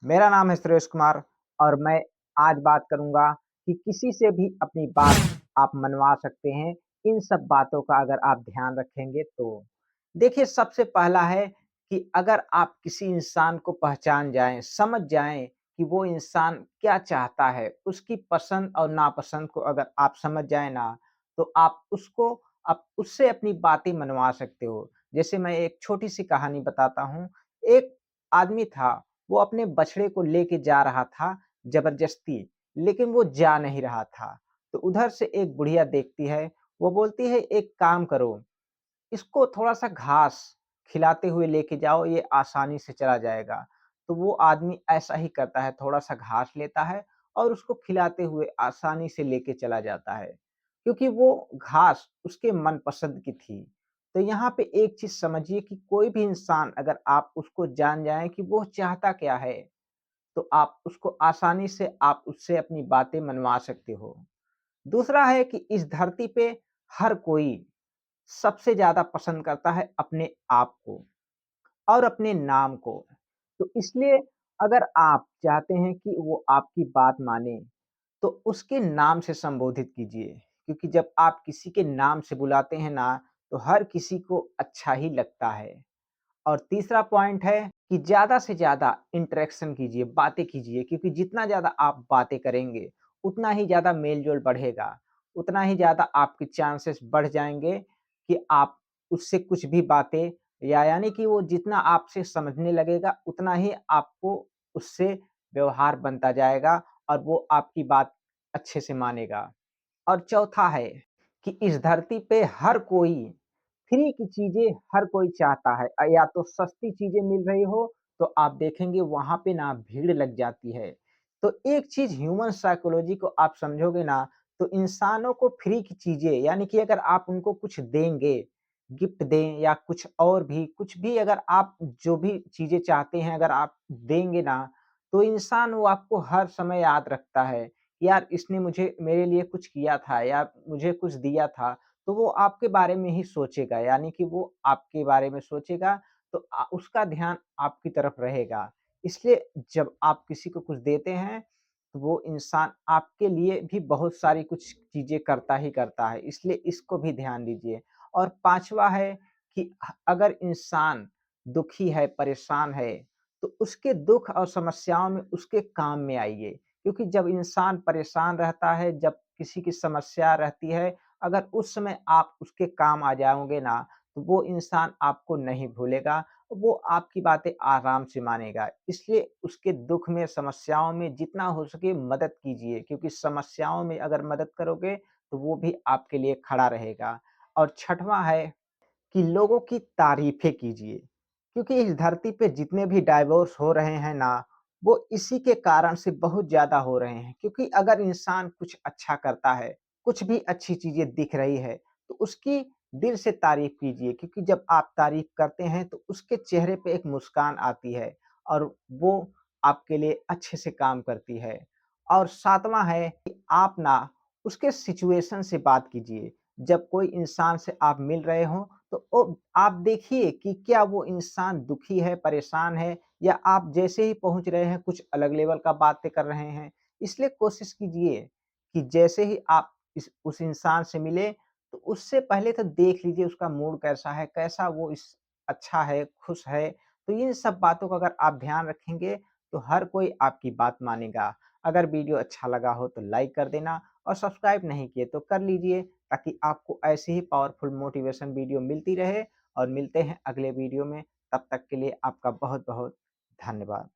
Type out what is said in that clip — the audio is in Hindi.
मेरा नाम है सुरेश कुमार और मैं आज बात करूँगा कि किसी से भी अपनी बात आप मनवा सकते हैं, इन सब बातों का अगर आप ध्यान रखेंगे तो। देखिए, सबसे पहला है कि अगर आप किसी इंसान को पहचान जाएँ, समझ जाएँ कि वो इंसान क्या चाहता है, उसकी पसंद और नापसंद को अगर आप समझ जाएँ ना, तो आप उससे अपनी बातें मनवा सकते हो। जैसे मैं एक छोटी-सी कहानी बताता हूँ। एक आदमी था, वो अपने बछड़े को लेके जा रहा था ज़बरदस्ती, लेकिन वो जा नहीं रहा था। तो उधर से एक बुढ़िया देखती है, वो बोलती है, "एक काम करो, इसको थोड़ा-सा घास खिलाते हुए लेके जाओ, ये आसानी से चला जाएगा।" तो वो आदमी ऐसा ही करता है, थोड़ा-सा घास लेता है और उसको खिलाते हुए आसानी से लेके चला जाता है, क्योंकि वो घास उसके मनपसंद की थी। तो यहाँ पे एक चीज़ समझिए कि कोई भी इंसान अगर आप उसको जान जाएँ कि वो चाहता क्या है, तो आप उसको आसानी से आप उससे अपनी बातें मनवा सकते हो। दूसरा है कि इस धरती पे हर कोई सबसे ज़्यादा पसंद करता है अपने आप को और अपने नाम को। तो इसलिए अगर आप चाहते हैं कि वो आपकी बात माने, तो उसके नाम से संबोधित कीजिए, क्योंकि जब आप किसी के नाम से बुलाते हैं ना, तो हर किसी को अच्छा ही लगता है। और तीसरा पॉइंट है कि ज़्यादा से ज़्यादा इंटरेक्शन कीजिए, बातें कीजिए, क्योंकि जितना ज़्यादा आप बातें करेंगे, उतना ही ज़्यादा मेल-जोल बढ़ेगा, उतना ही ज़्यादा आपके चांसेस बढ़ जाएँगे कि आप उससे कुछ भी बातें या यानी कि वो जितना आपसे समझने लगेगा, उतना ही आपको उससे व्यवहार बनता जाएगा और वो आपकी बात अच्छे से मानेगा। और चौथा है कि इस धरती पे हर कोई फ्री की चीज़ें हर कोई चाहता है। या तो सस्ती चीज़ें मिल रही हो, तो आप देखेंगे वहाँ पे ना भीड़ लग जाती है। तो एक चीज़ ह्यूमन साइकोलॉजी को आप समझोगे ना, तो इंसानों को फ्री की चीज़ें यानी कि अगर आप उनको कुछ देंगे, गिफ्ट दें या कुछ भी अगर आप जो भी चीज़ें चाहते हैं अगर आप देंगे ना, तो इंसान वो आपको हर समय याद रखता है। यार इसने मुझे मेरे लिए कुछ किया था या मुझे कुछ दिया था, तो वो आपके बारे में ही सोचेगा, यानी कि वो आपके बारे में सोचेगा, तो उसका ध्यान आपकी तरफ रहेगा। इसलिए जब आप किसी को कुछ देते हैं, तो वो इंसान आपके लिए भी बहुत सारी कुछ चीज़ें करता ही करता है, इसलिए इसको भी ध्यान दीजिए। और पाँचवा है कि अगर इंसान दुखी है, परेशान है, तो उसके दुःख और समस्याओं में उसके काम में आइए, क्योंकि जब इंसान परेशान रहता है, जब किसी की समस्या रहती है, अगर उस समय आप उसके काम आ जाओगे ना, तो वो इंसान आपको नहीं भूलेगा, वो आपकी बातें आराम से मानेगा। इसलिए उसके दुःख में, समस्याओं में जितना हो सके मदद कीजिए, क्योंकि समस्याओं में अगर मदद करोगे, तो वो भी आपके लिए खड़ा रहेगा। और छठवां है कि लोगों की तारीफ़ें कीजिए, क्योंकि इस धरती पे जितने भी डाइवोर्स हो रहे हैं ना, वो इसी के कारण से बहुत ज़्यादा हो रहे हैं। क्योंकि अगर इंसान कुछ अच्छा करता है, कुछ भी अच्छी चीज़ें दिख रही है, तो उसकी दिल से तारीफ़ कीजिए, क्योंकि जब आप तारीफ़ करते हैं, तो उसके चेहरे पे एक मुस्कान आती है और वो आपके लिए अच्छे से काम करती है। और सातवां है कि आप ना उसके सिचुएशन से बात कीजिए। जब कोई इंसान से आप मिल रहे हों, तो आप देखिए कि क्या वो इंसान दुखी है, परेशान है या आप जैसे ही पहुँच रहे हैं कुछ अलग लेवल का बातें कर रहे हैं। इसलिए कोशिश कीजिए कि जैसे ही आप उस इंसान से मिले, तो उससे पहले तो देख लीजिए उसका मूड कैसा है, कैसा वो इस अच्छा है, खुश है। तो इन सब बातों का अगर आप ध्यान रखेंगे, तो हर कोई आपकी बात मानेगा। अगर वीडियो अच्छा लगा हो तो लाइक कर देना और सब्सक्राइब नहीं किए तो कर लीजिए, ताकि आपको ऐसी ही पावरफुल मोटिवेशन वीडियो मिलती रहे। और मिलते हैं अगले वीडियो में, तब तक के लिए आपका बहुत-बहुत धन्यवाद।